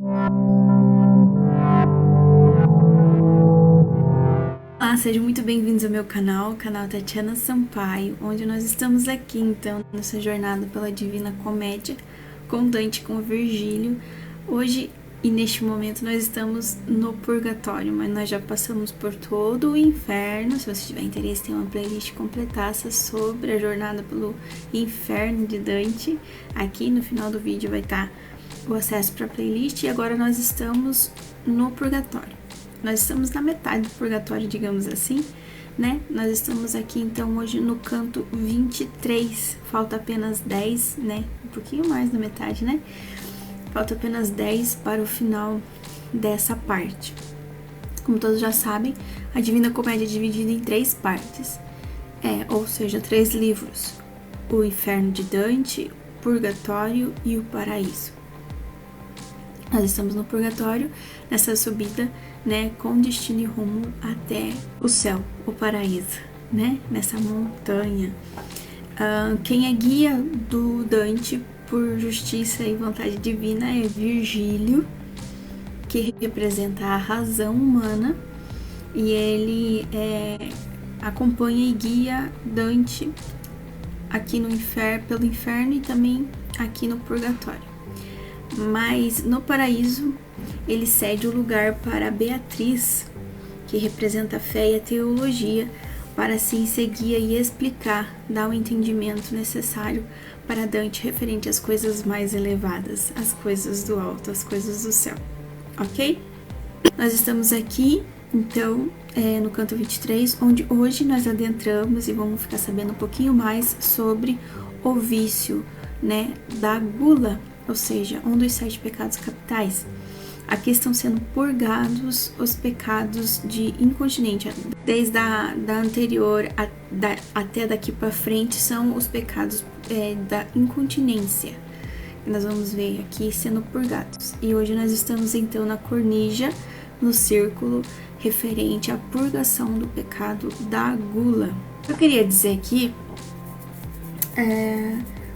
Olá, sejam muito bem-vindos ao meu canal, o canal Tatiana Sampaio, onde nós estamos aqui, então, nessa jornada pela Divina Comédia, com Dante, com Virgílio. Hoje e neste momento nós estamos no Purgatório, mas nós já passamos por todo o inferno. Se você tiver interesse, tem uma playlist completaça sobre a jornada pelo inferno de Dante. Aqui no final do vídeo vai estar o acesso para a playlist, e agora nós estamos no Purgatório. Nós estamos na metade do purgatório, digamos assim, né? Nós estamos aqui, então, hoje no canto 23. Falta apenas 10, né? Um pouquinho mais da metade, né? Falta apenas 10 para o final dessa parte. Como todos já sabem, a Divina Comédia é dividida em 3 partes. Ou seja, 3 livros. O Inferno de Dante, o Purgatório e o Paraíso. Nós estamos no Purgatório, nessa subida, né, com destino e rumo até o céu, o paraíso, né, nessa montanha. Quem é guia do Dante por justiça e vontade divina é Virgílio, que representa a razão humana, e ele acompanha e guia Dante aqui no inferno, pelo inferno, e também aqui no Purgatório. Mas no paraíso ele cede o lugar para Beatriz, que representa a fé e a teologia, para assim seguir e explicar, dar o entendimento necessário para Dante referente às coisas mais elevadas, as coisas do alto, as coisas do céu, ok? Nós estamos aqui, então, no canto 23, onde hoje nós adentramos e vamos ficar sabendo um pouquinho mais sobre o vício, né, da gula, ou seja, um dos 7 pecados capitais. Aqui estão sendo purgados os pecados de incontinência. Desde a anterior até daqui para frente são os pecados da incontinência. Nós vamos ver aqui sendo purgados. E hoje nós estamos então na cornija, no círculo referente à purgação do pecado da gula. Eu queria dizer aqui,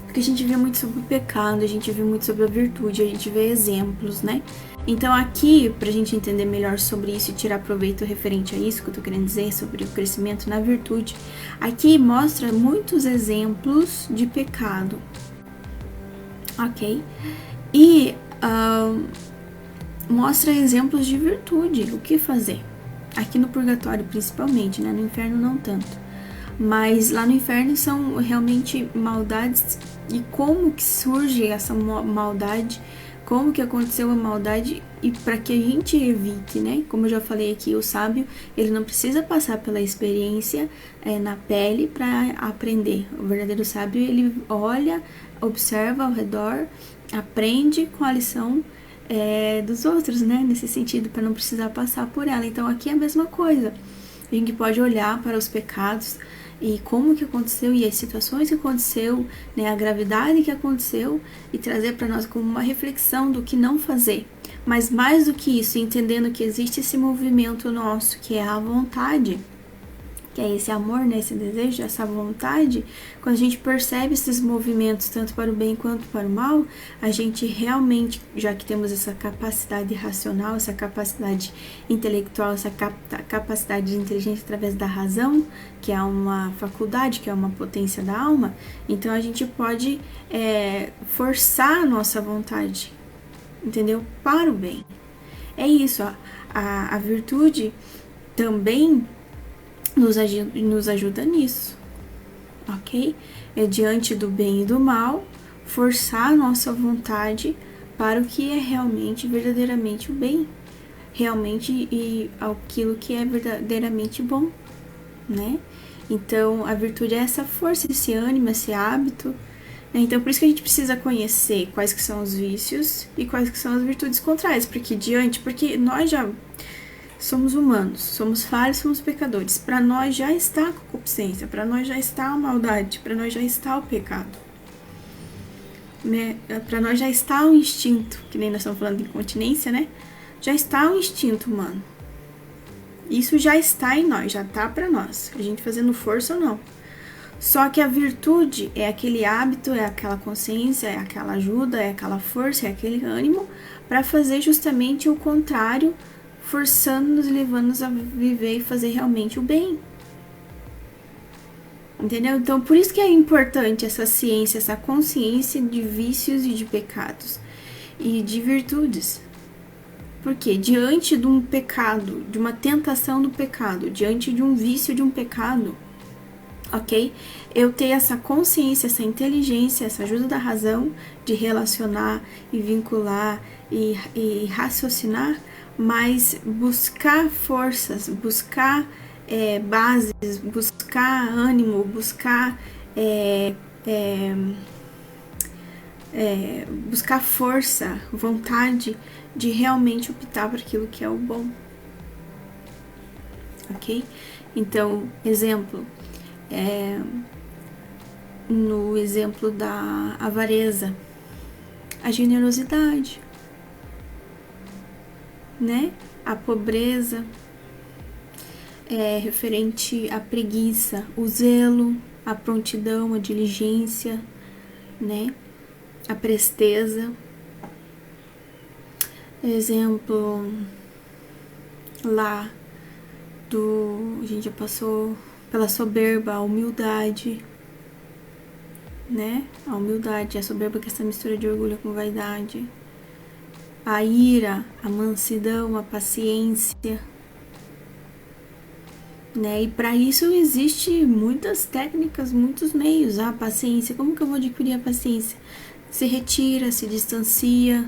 porque a gente vê muito sobre o pecado, a gente vê muito sobre a virtude, a gente vê exemplos, né? Então aqui, pra gente entender melhor sobre isso e tirar proveito referente a isso que eu tô querendo dizer, sobre o crescimento na virtude, aqui mostra muitos exemplos de pecado, ok? E mostra exemplos de virtude, o que fazer. Aqui no purgatório principalmente, né? No inferno não tanto. Mas lá no inferno são realmente maldades, e como que surge essa maldade, como que aconteceu a maldade, e para que a gente evite, né? Como eu já falei aqui, o sábio, ele não precisa passar pela experiência na pele para aprender. O verdadeiro sábio, ele olha, observa ao redor, aprende com a lição dos outros, né? Nesse sentido, para não precisar passar por ela. Então aqui é a mesma coisa. A gente pode olhar para os pecados e como que aconteceu, e as situações que aconteceu, né, a gravidade que aconteceu, e trazer para nós como uma reflexão do que não fazer. Mas mais do que isso, entendendo que existe esse movimento nosso, que é a vontade, que é esse amor, né, esse desejo, essa vontade. Quando a gente percebe esses movimentos, tanto para o bem quanto para o mal, a gente realmente, já que temos essa capacidade racional, essa capacidade intelectual, essa capacidade de inteligência através da razão, que é uma faculdade, que é uma potência da alma, então a gente pode forçar a nossa vontade, entendeu? Para o bem. É isso, a virtude também nos ajuda nisso, ok? É diante do bem e do mal, forçar a nossa vontade para o que é realmente, verdadeiramente o bem, realmente, e aquilo que é verdadeiramente bom, né? Então, a virtude é essa força, esse ânimo, esse hábito, né? Então, por isso que a gente precisa conhecer quais que são os vícios e quais que são as virtudes contrárias, porque nós já somos humanos, somos falhos, somos pecadores. Para nós já está a concupiscência, para nós já está a maldade, para nós já está o pecado, né? Para nós já está o instinto, que nem nós estamos falando de incontinência, né? Já está o instinto humano. Isso já está em nós, já está para nós, a gente fazendo força ou não. Só que a virtude é aquele hábito, é aquela consciência, é aquela ajuda, é aquela força, é aquele ânimo para fazer justamente o contrário, forçando-nos e levando-nos a viver e fazer realmente o bem. Entendeu? Então, por isso que é importante essa ciência, essa consciência de vícios e de pecados e de virtudes. Porque diante de um pecado, de uma tentação do pecado, diante de um vício de um pecado, ok? Eu ter essa consciência, essa inteligência, essa ajuda da razão de relacionar e vincular e raciocinar, mas buscar forças, buscar bases, buscar ânimo, buscar buscar força, vontade de realmente optar por aquilo que é o bom, ok? Então, exemplo, no exemplo da avareza, a generosidade, né? A pobreza, referente à preguiça, o zelo, a prontidão, a diligência, né? A presteza. Exemplo lá a gente já passou pela soberba, a humildade, né? A humildade, a soberba, que é essa mistura de orgulho com vaidade. A ira, a mansidão, a paciência, né? E para isso existe muitas técnicas, muitos meios. A paciência, como que eu vou adquirir a paciência? Se retira, se distancia,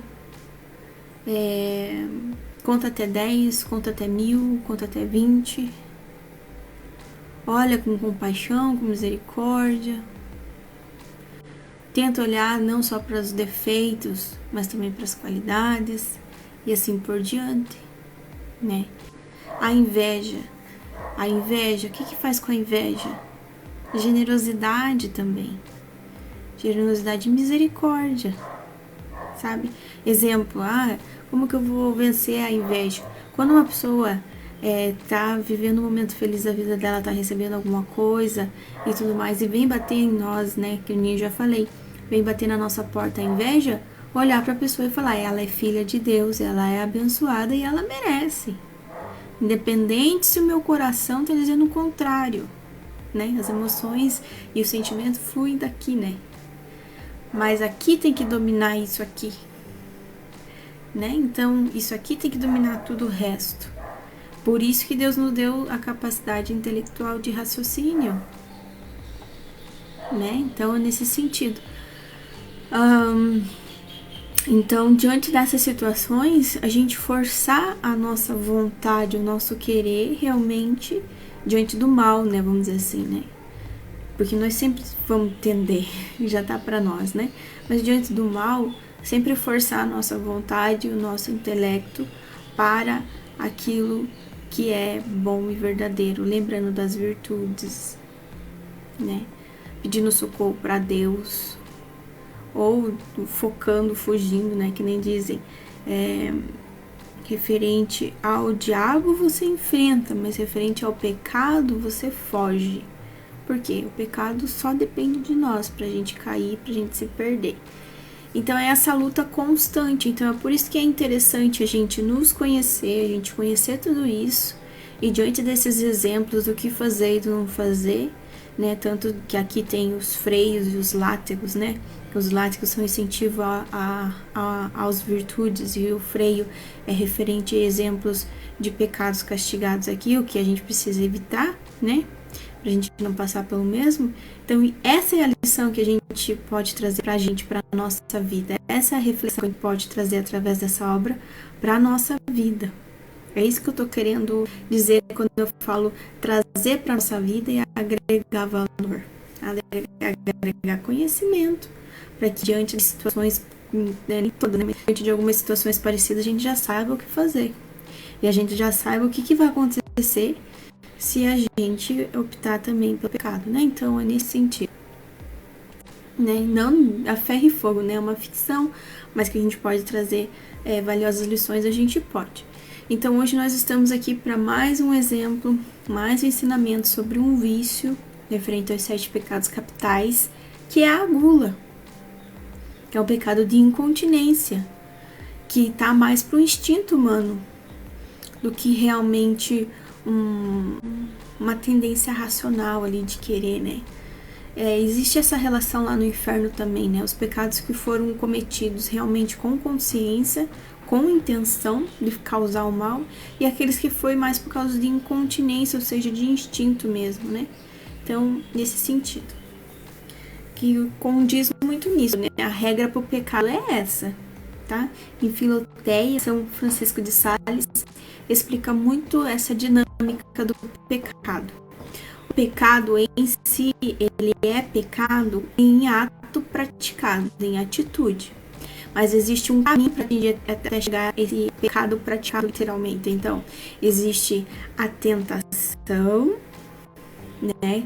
conta até 10, conta até 1000, conta até 20, olha com compaixão, com misericórdia, tenta olhar não só para os defeitos, mas também para as qualidades, e assim por diante, né? A inveja, o que faz com a inveja? Generosidade também, generosidade e misericórdia, sabe? Exemplo, como que eu vou vencer a inveja? Quando uma pessoa tá vivendo um momento feliz da vida dela, tá recebendo alguma coisa e tudo mais, e vem bater em nós, né, que eu já falei, vem bater na nossa porta a inveja, olhar pra pessoa e falar, ela é filha de Deus, ela é abençoada e ela merece. Independente se o meu coração tá dizendo o contrário, né? As emoções e o sentimento fluem daqui, né? Mas aqui tem que dominar isso aqui, né? Então, isso aqui tem que dominar tudo o resto. Por isso que Deus nos deu a capacidade intelectual de raciocínio, né? Então, é nesse sentido. Então, diante dessas situações, a gente forçar a nossa vontade, o nosso querer realmente diante do mal, né? Vamos dizer assim, né? Porque nós sempre vamos tender, já tá para nós, né? Mas diante do mal, sempre forçar a nossa vontade, o nosso intelecto para aquilo que é bom e verdadeiro, lembrando das virtudes, né? Pedindo socorro para Deus, ou focando, fugindo, né? Que nem dizem, referente ao diabo você enfrenta, mas referente ao pecado você foge. Porque o pecado só depende de nós pra gente cair, pra gente se perder. Então é essa luta constante. Então é por isso que é interessante a gente nos conhecer, a gente conhecer tudo isso, e diante desses exemplos do que fazer e do não fazer, né? Tanto que aqui tem os freios e os látigos, né? Os látigos são incentivo às virtudes, e o freio é referente a exemplos de pecados castigados aqui, o que a gente precisa evitar, né? Pra gente não passar pelo mesmo. Então, essa é a lição que a gente pode trazer pra gente, pra nossa vida. Essa é a reflexão que a gente pode trazer através dessa obra pra nossa vida. É isso que eu tô querendo dizer quando eu falo trazer pra nossa vida e agregar valor, agregar conhecimento, para que diante de situações, nem todas, né, diante de algumas situações parecidas, a gente já saiba o que fazer. E a gente já saiba o que vai acontecer se a gente optar também pelo pecado, né? Então, é nesse sentido. Né? Não a ferro e fogo, né? É uma ficção, mas que a gente pode trazer valiosas lições, a gente pode. Então, hoje nós estamos aqui para mais um exemplo, mais um ensinamento sobre um vício referente aos 7 pecados capitais, que é a gula, que é o pecado de incontinência. que tá mais pro instinto humano do que realmente uma tendência racional ali de querer, né? Existe essa relação lá no inferno também, né? Os pecados que foram cometidos realmente com consciência, com intenção de causar o mal, e aqueles que foi mais por causa de incontinência, ou seja, de instinto mesmo, né? Então, nesse sentido, que condiz muito nisso, né? A regra para o pecado é essa, tá? Em Filoteia, São Francisco de Sales explica muito essa dinâmica do pecado. O pecado em si, ele é pecado em ato praticado, em atitude. Mas existe um caminho para até chegar a esse pecado praticado literalmente. Então, existe a tentação, né?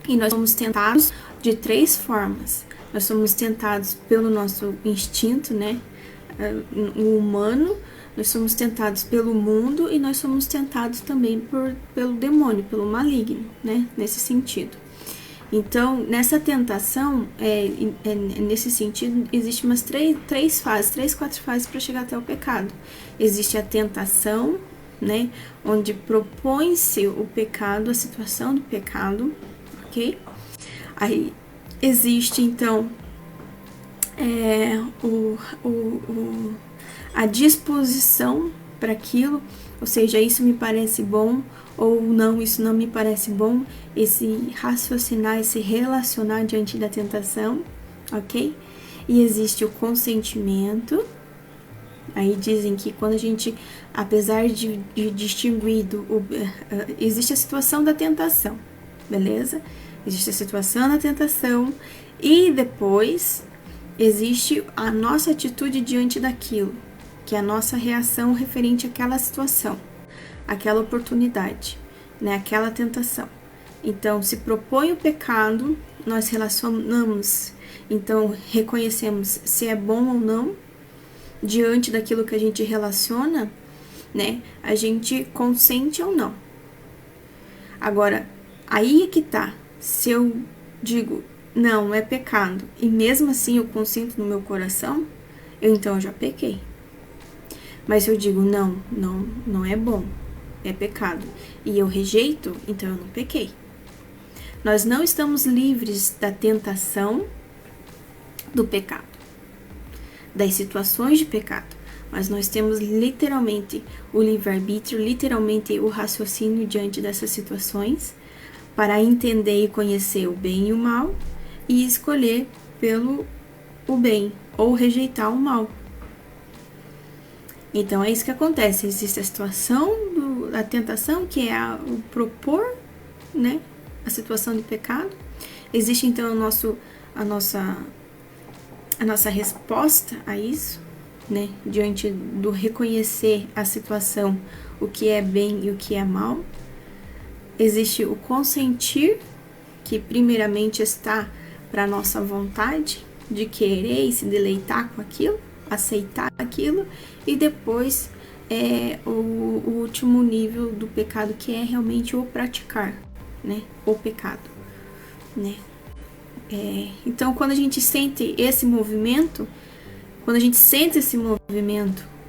E nós somos tentados de 3 formas. Nós somos tentados pelo nosso instinto, né? O humano, nós somos tentados pelo mundo e nós somos tentados também pelo demônio, pelo maligno, né? Nesse sentido. Então, nessa tentação, nesse sentido, existe umas 4 fases para chegar até o pecado. Existe a tentação, né? Onde propõe-se o pecado, a situação do pecado, ok? Aí existe, então, a disposição para aquilo, ou seja, isso me parece bom, ou não, isso não me parece bom, esse raciocinar, esse relacionar diante da tentação, ok? E existe o consentimento. Aí dizem que quando a gente, apesar de distinguido, existe a situação da tentação, beleza? Existe a situação da tentação e depois existe a nossa atitude diante daquilo, que é a nossa reação referente àquela situação, aquela oportunidade, né? Aquela tentação. Então, se propõe o pecado, nós relacionamos, então reconhecemos se é bom ou não, diante daquilo que a gente relaciona, né? A gente consente ou não. Agora, aí é que tá. Se eu digo, não, é pecado, e mesmo assim eu consinto no meu coração, então eu já pequei. Mas se eu digo, não é bom, é pecado, e eu rejeito, então eu não pequei. Nós não estamos livres da tentação do pecado, das situações de pecado, mas nós temos literalmente o livre-arbítrio, literalmente o raciocínio diante dessas situações, para entender e conhecer o bem e o mal e escolher pelo o bem ou rejeitar o mal. Então é isso que acontece. Existe a situação da tentação, que é o propor, né, a situação de pecado. Existe então a nossa resposta a isso, né, diante do reconhecer a situação, o que é bem e o que é mal. Existe o consentir, que primeiramente está para a nossa vontade de querer e se deleitar com aquilo, aceitar aquilo, e depois o último nível do pecado, que é realmente o praticar, né, o pecado, né. Então, quando a gente sente esse movimento,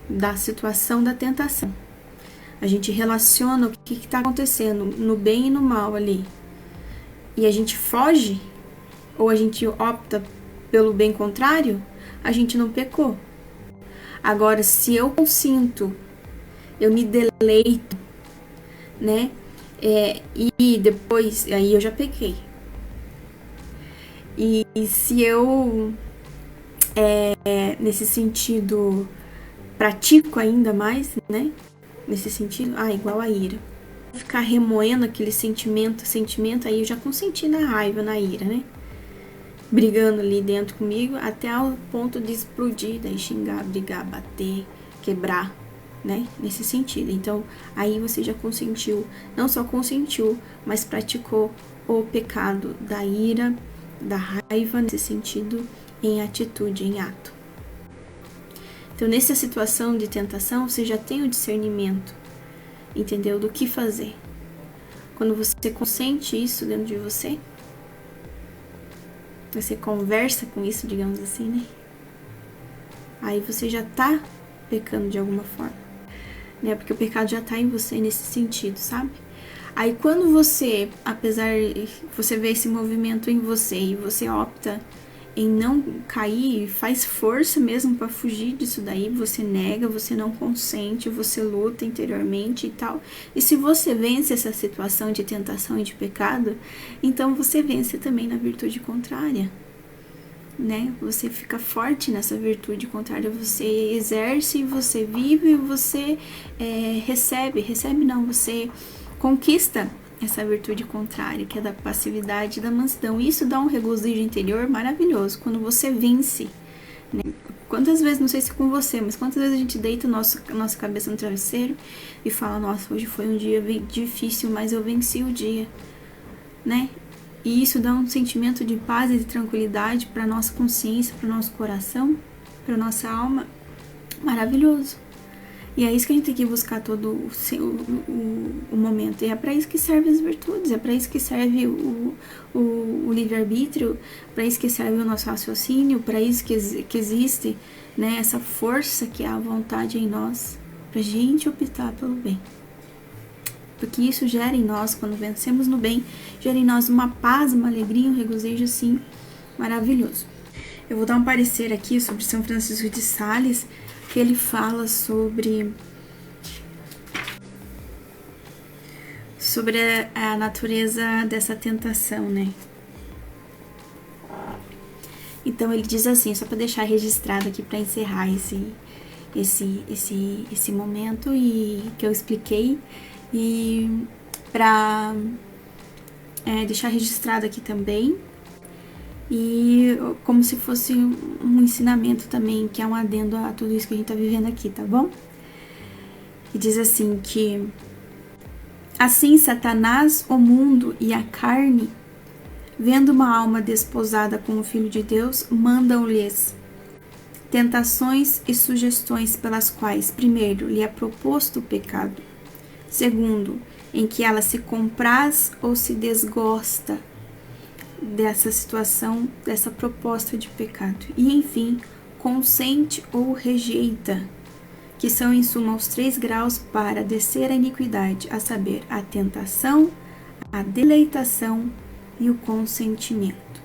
da situação da tentação, a gente relaciona o que está acontecendo no bem e no mal ali, e a gente foge, ou a gente opta pelo bem contrário, a gente não pecou. Agora, se eu consinto, eu me deleito, né, e depois, aí eu já pequei. E se eu, nesse sentido, pratico ainda mais, né, nesse sentido, igual a ira. Ficar remoendo aquele sentimento, aí eu já consenti na raiva, na ira, né? Brigando ali dentro comigo, até ao ponto de explodir, daí xingar, brigar, bater, quebrar, né? Nesse sentido. Então, aí você já consentiu, não só consentiu, mas praticou o pecado da ira, da raiva, nesse sentido, em atitude, em ato. Então, nessa situação de tentação, você já tem o discernimento, entendeu? Do que fazer. Quando você consente isso dentro de você, você conversa com isso, digamos assim, né? aí você já tá pecando de alguma forma, né? Porque o pecado já tá em você nesse sentido, sabe? Aí quando você, apesar você vê esse movimento em você e você opta em não cair, faz força mesmo para fugir disso daí, você nega, você não consente, você luta interiormente e tal. E se você vence essa situação de tentação e de pecado, então você vence também na virtude contrária, né? Você fica forte nessa virtude contrária, você exerce, você vive, você recebe não, você conquista essa virtude contrária, que é da passividade e da mansidão. Isso dá um regozijo interior maravilhoso quando você vence, né? Quantas vezes, não sei se com você, mas quantas vezes a gente deita a nossa cabeça no travesseiro e fala, nossa, hoje foi um dia bem difícil, mas eu venci o dia, né? E isso dá um sentimento de paz e de tranquilidade para nossa consciência, para o nosso coração, para nossa alma, maravilhoso. E é isso que a gente tem que buscar todo o momento. E é para isso que servem as virtudes, é para isso que serve o livre-arbítrio, para isso que serve o nosso raciocínio, para isso que existe, né, essa força que é a vontade em nós, para a gente optar pelo bem. Porque isso gera em nós, quando vencemos no bem, gera em nós uma paz, uma alegria, um regozijo, assim, maravilhoso. Eu vou dar um parecer aqui sobre São Francisco de Sales, que ele fala sobre a natureza dessa tentação, né? Então ele diz assim, só para deixar registrado aqui para encerrar esse momento e que eu expliquei, e para deixar registrado aqui também, e como se fosse um ensinamento também, que é um adendo a tudo isso que a gente tá vivendo aqui, tá bom? E diz assim que assim Satanás, o mundo e a carne, vendo uma alma desposada com o Filho de Deus, mandam-lhes tentações e sugestões pelas quais, primeiro, lhe é proposto o pecado, segundo, em que ela se compraz ou se desgosta dessa situação, dessa proposta de pecado, e enfim, consente ou rejeita, que são em suma os 3 graus para descer a iniquidade, a saber, a tentação, a deleitação e o consentimento.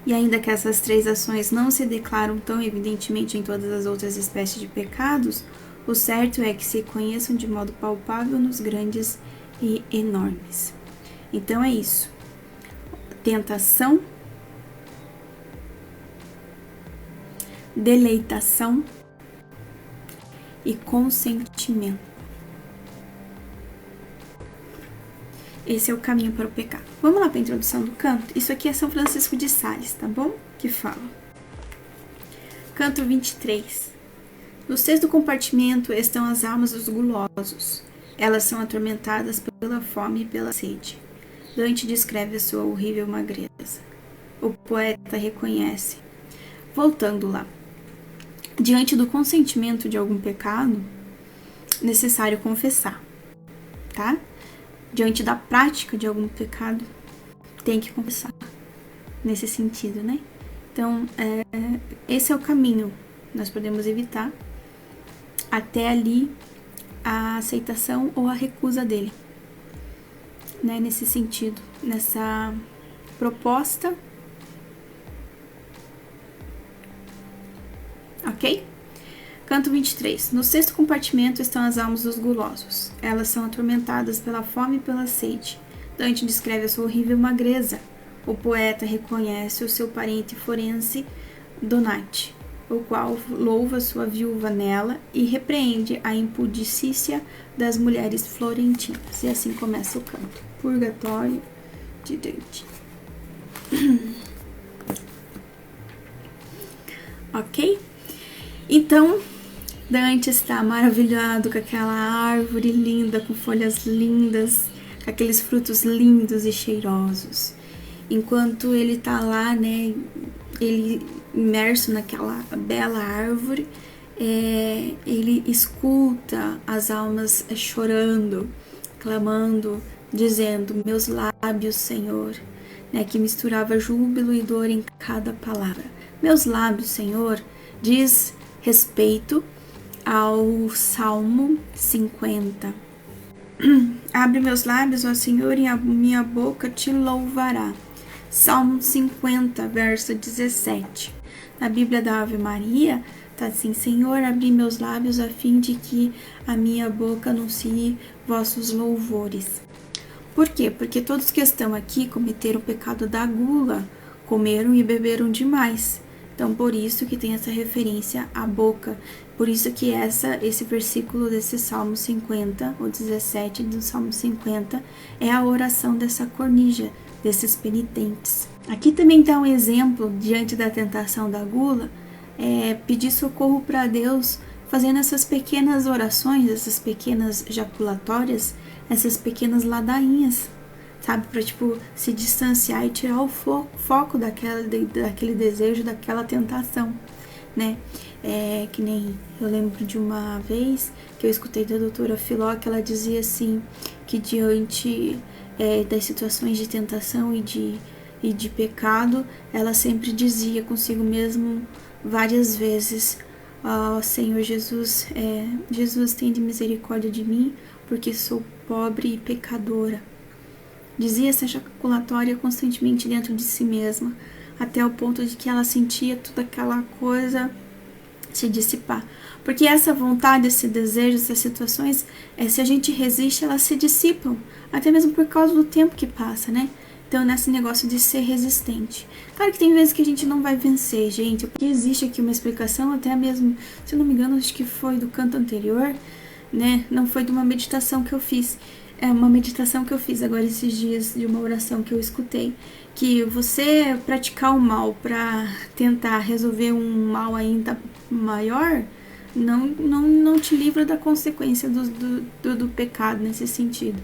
E ainda que essas 3 ações não se declaram tão evidentemente em todas as outras espécies de pecados, o certo é que se conheçam de modo palpável nos grandes e enormes. Então é isso. Tentação, deleitação e consentimento. Esse é o caminho para o pecado. Vamos lá para a introdução do canto? Isso aqui é São Francisco de Sales, tá bom? Que fala. Canto 23. No 6º compartimento estão as almas dos gulosos. Elas são atormentadas pela fome e pela sede. Dante descreve a sua horrível magreza. O poeta reconhece. Voltando lá. Diante do consentimento de algum pecado, necessário confessar, tá? Diante da prática de algum pecado, tem que confessar. Nesse sentido, né? Então, esse é o caminho. Nós podemos evitar até ali a aceitação ou a recusa dele. Né, nesse sentido, nessa proposta, ok? Canto 23. No 6º compartimento estão as almas dos gulosos. Elas são atormentadas pela fome e pela sede. Dante descreve a sua horrível magreza. O poeta reconhece o seu parente forense Donati, o qual louva sua viúva nela e repreende a impudicícia das mulheres florentinas. E assim começa o canto. Purgatório de Dante. Ok? Então, Dante está maravilhado com aquela árvore linda, com folhas lindas, com aqueles frutos lindos e cheirosos. Enquanto ele está lá, né, ele imerso naquela bela árvore, ele escuta as almas chorando, clamando, dizendo, meus lábios, Senhor, né, que misturava júbilo e dor em cada palavra. Meus lábios, Senhor, diz respeito ao Salmo 50. Abre meus lábios, ó Senhor, e a minha boca te louvará. Salmo 50, verso 17. Na Bíblia da Ave Maria, tá assim: Senhor, abri meus lábios a fim de que a minha boca anuncie vossos louvores. Por quê? Porque todos que estão aqui cometeram o pecado da gula, comeram e beberam demais. Então, por isso que tem essa referência à boca. Por isso que esse versículo desse Salmo 50, ou 17 do Salmo 50, é a oração dessa cornija, desses penitentes. Aqui também dá um exemplo, diante da tentação da gula, pedir socorro para Deus, fazendo essas pequenas orações, essas pequenas jaculatórias, essas pequenas ladainhas, sabe? Para, se distanciar e tirar o foco daquele desejo, daquela tentação, né? Que nem eu lembro de uma vez que eu escutei da doutora Filó, que ela dizia assim, que diante das situações de tentação e de pecado, ela sempre dizia consigo mesmo várias vezes: Senhor Jesus, Jesus, tem de misericórdia de mim, porque sou pobre e pecadora. Dizia essa ejaculatória constantemente dentro de si mesma, até o ponto de que ela sentia toda aquela coisa se dissipar. Porque essa vontade, esse desejo, essas situações, se a gente resiste, elas se dissipam, até mesmo por causa do tempo que passa, né? Então, nesse negócio de ser resistente. Claro que tem vezes que a gente não vai vencer, gente, porque existe aqui uma explicação, até mesmo, se eu não me engano, acho que foi do canto anterior, né? Não foi de uma meditação que eu fiz. É uma meditação que eu fiz agora esses dias, de uma oração que eu escutei, que você praticar o mal para tentar resolver um mal ainda maior, não te livra da consequência do pecado nesse sentido.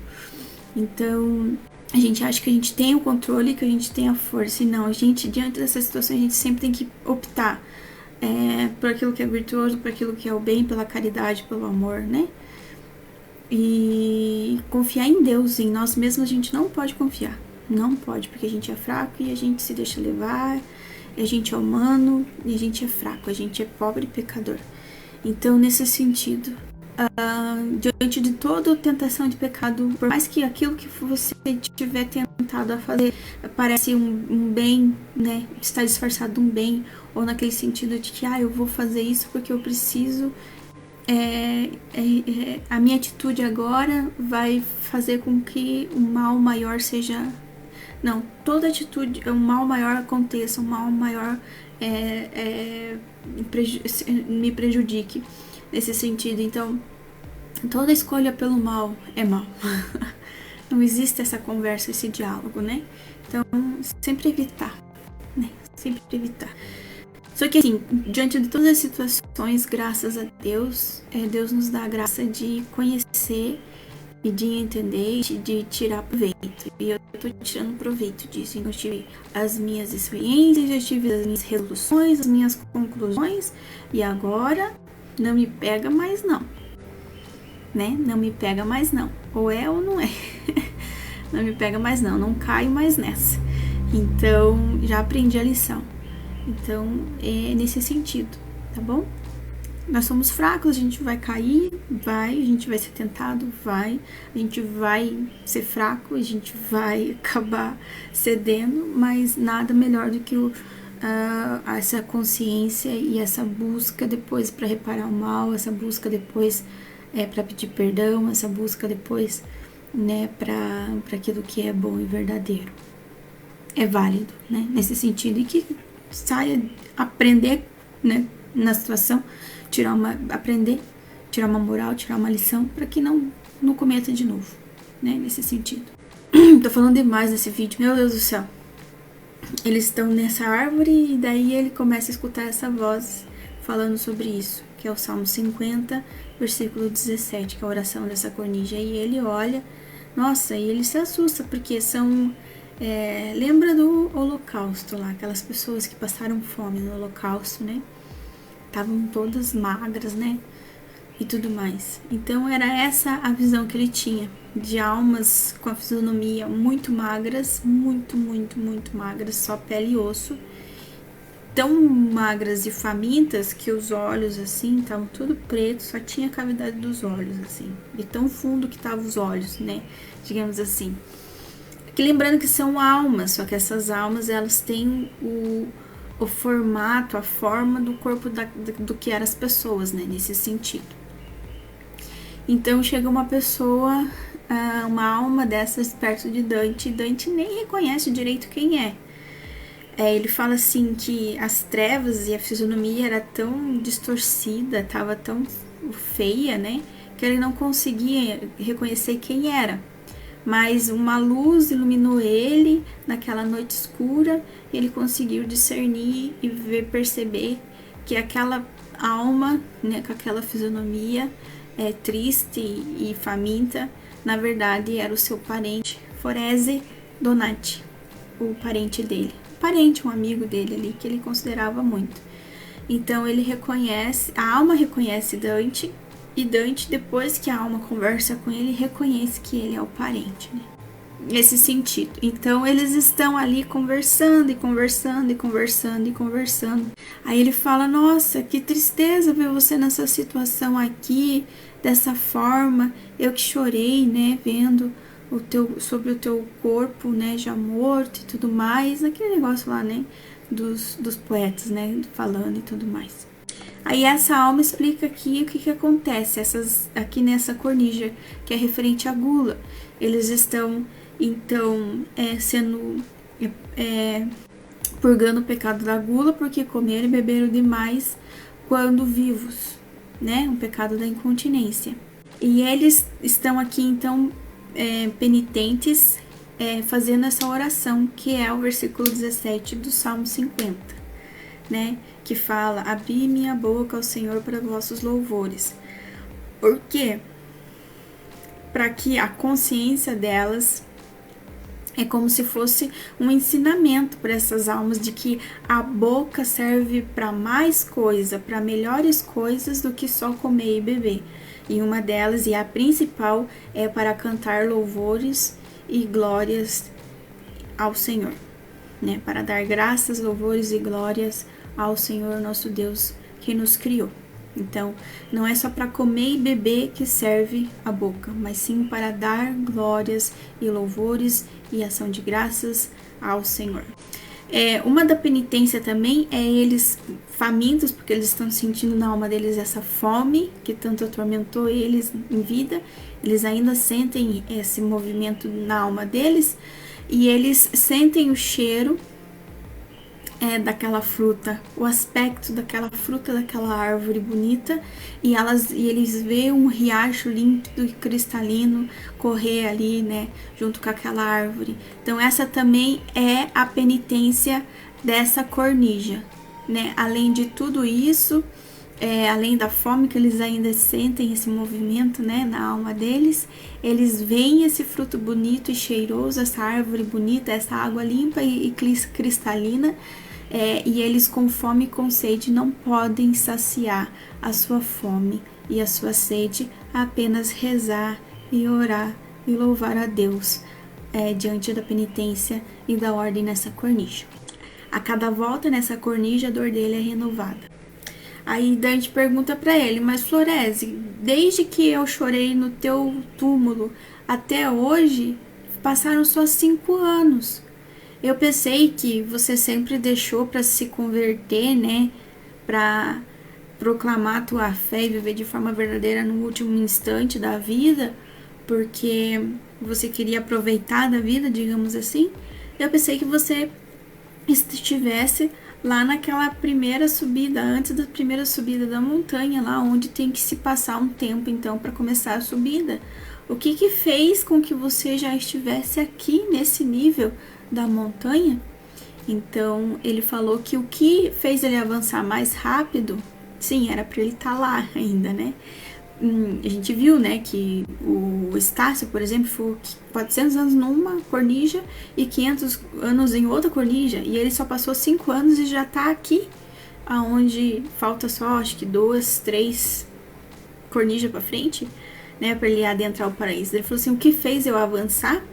Então, a gente acha que a gente tem o controle, que a gente tem a força, e não, a gente, diante dessas situações, a gente sempre tem que optar por aquilo que é virtuoso, por aquilo que é o bem, pela caridade, pelo amor, né? E confiar em Deus. Em nós mesmos a gente não pode confiar. Não pode, porque a gente é fraco e a gente se deixa levar, e a gente é humano e a gente é fraco, a gente é pobre e pecador. Então, nesse sentido, diante de toda tentação de pecado, por mais que aquilo que você tiver tentado a fazer parece um bem, né, está disfarçado de um bem, ou naquele sentido de que eu vou fazer isso porque eu preciso, a minha atitude agora vai fazer com que o mal maior seja... Não, toda atitude, um mal maior aconteça, um mal maior me prejudique nesse sentido. Então, toda escolha pelo mal é mal. Não existe essa conversa, esse diálogo, né? Então, sempre evitar, né? Sempre evitar. Só que assim, diante de todas as situações, graças a Deus, Deus nos dá a graça de conhecer e de entender e de tirar proveito. E eu tô tirando proveito disso. Eu tive as minhas experiências, eu tive as minhas resoluções, as minhas conclusões, e agora não me pega mais não, né? Não me pega mais não. Ou é ou não é. Não me pega mais não caio mais nessa. Então, já aprendi a lição. Então, é nesse sentido, tá bom? Nós somos fracos, a gente vai cair, a gente vai ser tentado, a gente vai ser fraco, a gente vai acabar cedendo, mas nada melhor do que essa consciência e essa busca depois para reparar o mal, essa busca depois para pedir perdão, essa busca depois, né, para aquilo que é bom e verdadeiro. É válido, né, nesse sentido, e que saia aprender, né, na situação, aprender, tirar uma moral, tirar uma lição, para que não cometa de novo, né, nesse sentido. Tô falando demais nesse vídeo, meu Deus do céu. Eles estão nessa árvore e daí ele começa a escutar essa voz falando sobre isso, que é o Salmo 50, versículo 17, que é a oração dessa cornija. E ele olha, nossa, e ele se assusta, porque são... lembra do holocausto lá, aquelas pessoas que passaram fome no holocausto, né? Estavam todas magras, né? E tudo mais. Então era essa a visão que ele tinha, de almas com a fisionomia muito magras, muito magras, só pele e osso, tão magras e famintas que os olhos, assim, estavam tudo preto, só tinha a cavidade dos olhos, assim, de tão fundo que estavam os olhos, né, digamos assim. Que lembrando que são almas, só que essas almas, elas têm o formato, a forma do corpo do que eram as pessoas, né, nesse sentido. Então chega uma pessoa, uma alma dessas perto de Dante, e Dante nem reconhece direito quem é. Ele fala assim que as trevas e a fisionomia era tão distorcida, tava tão feia, né, que ele não conseguia reconhecer quem era. Mas uma luz iluminou ele naquela noite escura e ele conseguiu discernir e perceber que aquela alma, né, com aquela fisionomia triste e faminta, na verdade era o seu parente, Forese Donati, o parente dele. Um amigo dele ali, que ele considerava muito. Então ele reconhece, a alma reconhece Dante, e Dante, depois que a alma conversa com ele, reconhece que ele é o parente, né? Nesse sentido. Então eles estão ali conversando e conversando e conversando e conversando. Aí ele fala: nossa, que tristeza ver você nessa situação aqui, dessa forma. Eu que chorei, né, vendo sobre o teu corpo, né, já morto e tudo mais. Aquele negócio lá, né, dos poetas, né, falando e tudo mais. Aí essa alma explica aqui o que acontece, aqui nessa cornija, que é referente à gula. Eles estão, então, purgando o pecado da gula, porque comeram e beberam demais quando vivos, né? Um pecado da incontinência. E eles estão aqui, então, penitentes, fazendo essa oração, que é o versículo 17 do Salmo 50, né? Que fala: abri minha boca ao Senhor para vossos louvores. Por quê? Para que a consciência delas é como se fosse um ensinamento para essas almas de que a boca serve para mais coisa, para melhores coisas do que só comer e beber. E uma delas, e a principal, é para cantar louvores e glórias ao Senhor, né? Para dar graças, louvores e glórias ao Senhor nosso Deus que nos criou. Então, não é só para comer e beber que serve a boca, mas sim para dar glórias e louvores e ação de graças ao Senhor. Uma da penitência também é eles famintos, porque eles estão sentindo na alma deles essa fome que tanto atormentou eles em vida. Eles ainda sentem esse movimento na alma deles e eles sentem o cheiro daquela fruta, o aspecto daquela fruta, daquela árvore bonita, e eles veem um riacho límpido e cristalino correr ali, né, junto com aquela árvore. Então essa também é a penitência dessa cornija, né? Além de tudo isso, além da fome que eles ainda sentem, esse movimento, né, na alma deles, eles veem esse fruto bonito e cheiroso, essa árvore bonita, essa água limpa e cristalina. E eles com fome e com sede não podem saciar a sua fome e a sua sede, apenas rezar e orar e louvar a Deus diante da penitência e da ordem nessa cornija. A cada volta nessa cornija a dor dele é renovada. Aí Dante pergunta para ele: mas Florese, desde que eu chorei no teu túmulo até hoje, passaram só 5 anos. Eu pensei que você sempre deixou para se converter, né? Para proclamar a tua fé e viver de forma verdadeira no último instante da vida, porque você queria aproveitar da vida, digamos assim. Eu pensei que você estivesse lá naquela primeira subida, antes da primeira subida da montanha, lá onde tem que se passar um tempo, então, para começar a subida. O que fez com que você já estivesse aqui nesse nível da montanha? Então ele falou que o que fez ele avançar mais rápido, sim, era para ele estar lá ainda, né? A gente viu, né, que o Estácio, por exemplo, foi 400 anos numa cornija e 500 anos em outra cornija, e ele só passou 5 anos e já tá aqui, aonde falta só, acho que 2, 3 cornijas para frente, né, para ele adentrar o paraíso. Ele falou assim: o que fez eu avançar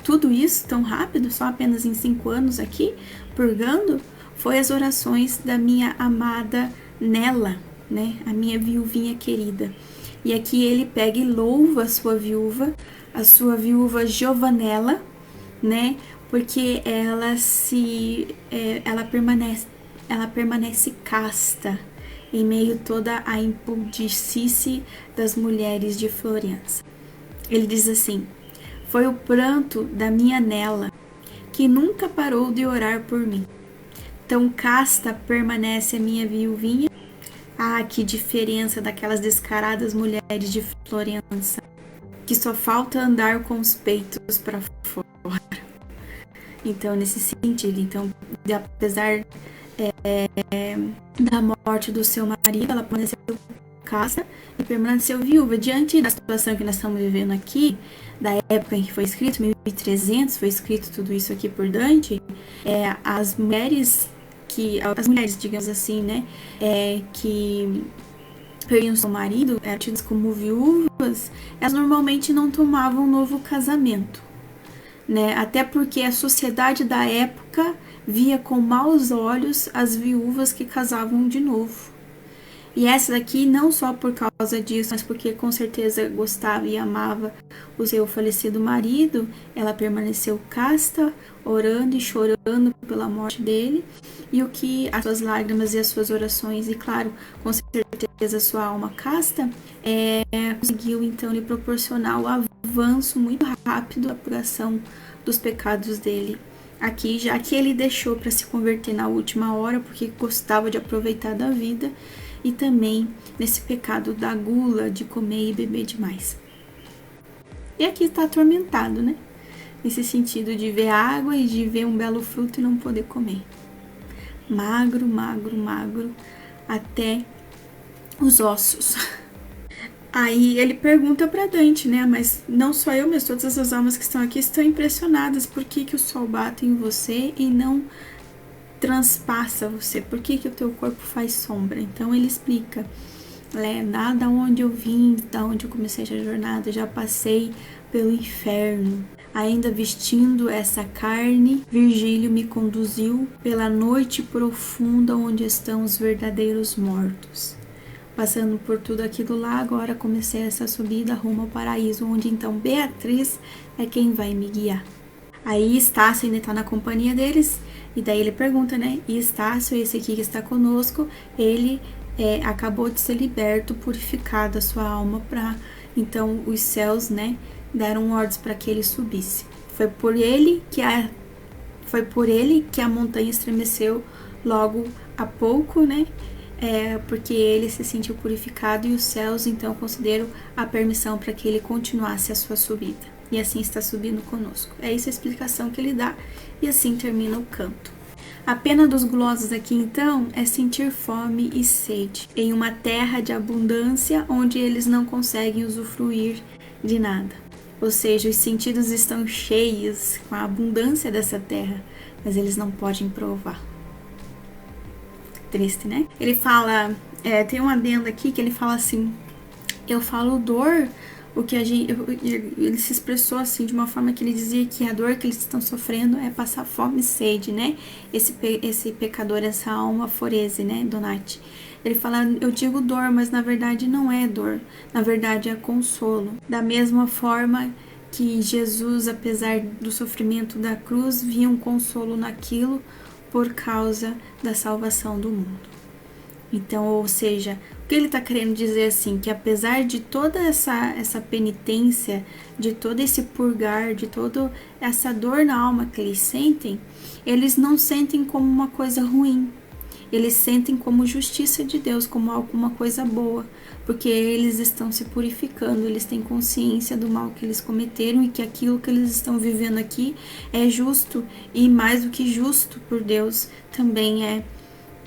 tudo isso tão rápido, só apenas em 5 anos aqui, purgando? foi as orações da minha amada Nela, né? A minha viuvinha querida. E aqui ele pega e louva a sua viúva Giovanella, né? Porque ela permanece casta em meio toda a impudicice das mulheres de Florença. Ele diz assim: foi o pranto da minha Nela que nunca parou de orar por mim. Tão casta permanece a minha viuvinha. Ah, que diferença daquelas descaradas mulheres de Florença, que só falta andar com os peitos para fora. Então, nesse sentido, apesar da morte do seu marido, ela permaneceu casta e permaneceu viúva. Diante da situação que nós estamos vivendo aqui, da época em que foi escrito, 1300, foi escrito tudo isso aqui por Dante, as mulheres, digamos assim, né, que perdiam seu marido, eram tidas como viúvas, elas normalmente não tomavam um novo casamento, né, até porque a sociedade da época via com maus olhos as viúvas que casavam de novo. E essa daqui não só por causa disso, mas porque com certeza gostava e amava o seu falecido marido, ela permaneceu casta, orando e chorando pela morte dele, e o que as suas lágrimas e as suas orações, e claro, com certeza a sua alma casta, conseguiu então lhe proporcionar o avanço muito rápido da apuração dos pecados dele. Aqui, já que ele deixou para se converter na última hora, porque gostava de aproveitar da vida, e também nesse pecado da gula, de comer e beber demais. E aqui está atormentado, né? Nesse sentido de ver água e de ver um belo fruto e não poder comer. Magro, magro, magro, até os ossos. Aí ele pergunta para Dante, né? Mas não só eu, mas todas as almas que estão aqui estão impressionadas. Por que o sol bate em você e não transpassa você? Por que o teu corpo faz sombra? Então ele explica, da onde eu vim, da onde eu comecei essa jornada, já passei pelo inferno. Ainda vestindo essa carne, Virgílio me conduziu pela noite profunda onde estão os verdadeiros mortos. Passando por tudo aquilo lá, agora comecei essa subida rumo ao paraíso, onde então Beatriz é quem vai me guiar. Aí Estácio ainda está na companhia deles, e daí ele pergunta, né? E Estácio, esse aqui que está conosco, ele acabou de ser liberto, purificado a sua alma, para então os céus, né, deram ordens para que ele subisse. Foi por ele que a montanha estremeceu logo há pouco, né? Porque ele se sentiu purificado e os céus então consideram a permissão para que ele continuasse a sua subida. E assim está subindo conosco. É essa a explicação que ele dá, e assim termina o canto. A pena dos gulosos aqui então é sentir fome e sede em uma terra de abundância onde eles não conseguem usufruir de nada. Ou seja, os sentidos estão cheios com a abundância dessa terra, mas eles não podem provar. Triste, né? Ele fala, tem um adendo aqui que ele fala assim: eu falo dor, ele se expressou assim de uma forma que ele dizia que a dor que eles estão sofrendo é passar fome e sede, né? Esse pecador, essa alma forese, né, Donati? Ele fala, eu digo dor, mas na verdade não é dor, na verdade é consolo. Da mesma forma que Jesus, apesar do sofrimento da cruz, via um consolo naquilo por causa da salvação do mundo. Então, ou seja, o que ele está querendo dizer assim, que apesar de toda essa penitência, de todo esse purgar, de toda essa dor na alma que eles não sentem como uma coisa ruim. Eles sentem como justiça de Deus, como alguma coisa boa, porque eles estão se purificando, eles têm consciência do mal que eles cometeram e que aquilo que eles estão vivendo aqui é justo, e mais do que justo por Deus, também é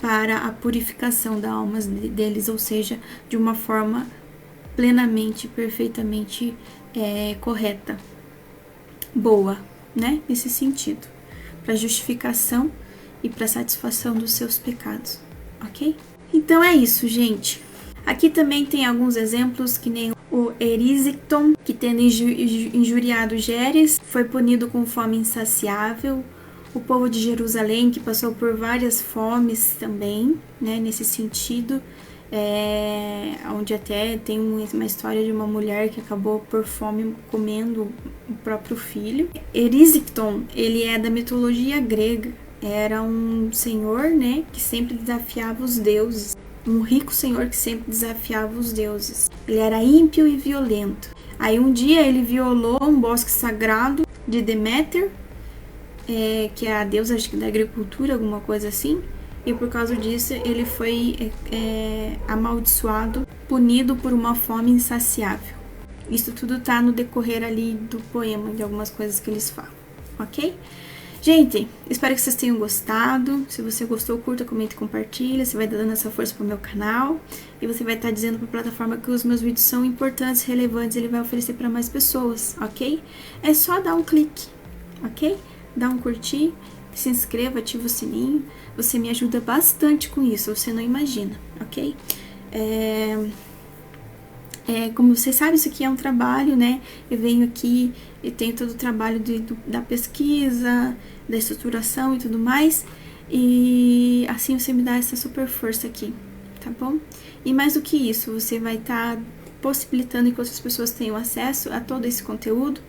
para a purificação da alma deles, ou seja, de uma forma plenamente, perfeitamente correta, boa, né? Nesse sentido, para justificação e para satisfação dos seus pecados, ok? Então é isso, gente. Aqui também tem alguns exemplos, que nem o Erisicton, que tendo injuriado Géres, foi punido com fome insaciável. o povo de Jerusalém, que passou por várias fomes também, né, nesse sentido, onde até tem uma história de uma mulher que acabou por fome comendo o próprio filho. Erisicton, ele é da mitologia grega, era um senhor, né, que sempre desafiava os deuses, um rico senhor que sempre desafiava os deuses. Ele era ímpio e violento. Aí um dia ele violou um bosque sagrado de Deméter, que é a deusa, acho que da agricultura, alguma coisa assim, e por causa disso ele foi amaldiçoado, punido por uma fome insaciável. Isso tudo tá no decorrer ali do poema, de algumas coisas que eles falam, ok? Gente, espero que vocês tenham gostado. Se você gostou, curta, comenta e compartilha. Você vai dando essa força pro meu canal. E você vai estar dizendo pra plataforma que os meus vídeos são importantes, relevantes. Ele vai oferecer para mais pessoas, ok? É só dar um clique, ok? Dá um curtir, se inscreva, ativa o sininho. Você me ajuda bastante com isso, você não imagina, ok? Como vocês sabem, isso aqui é um trabalho, né? Eu venho aqui e tenho todo o trabalho da pesquisa, da estruturação e tudo mais. E assim você me dá essa super força aqui, tá bom? E mais do que isso, você vai estar possibilitando que outras pessoas tenham acesso a todo esse conteúdo.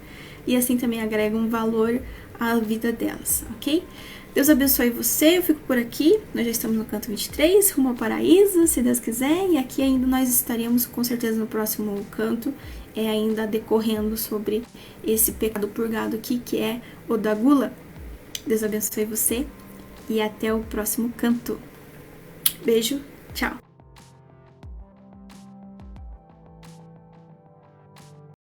E assim também agrega um valor à vida delas, ok? Deus abençoe você, eu fico por aqui, nós já estamos no canto 23, rumo ao paraíso, se Deus quiser, e aqui ainda nós estaremos com certeza no próximo canto, ainda decorrendo sobre esse pecado purgado aqui, que é o da gula. Deus abençoe você, e até o próximo canto. Beijo, tchau!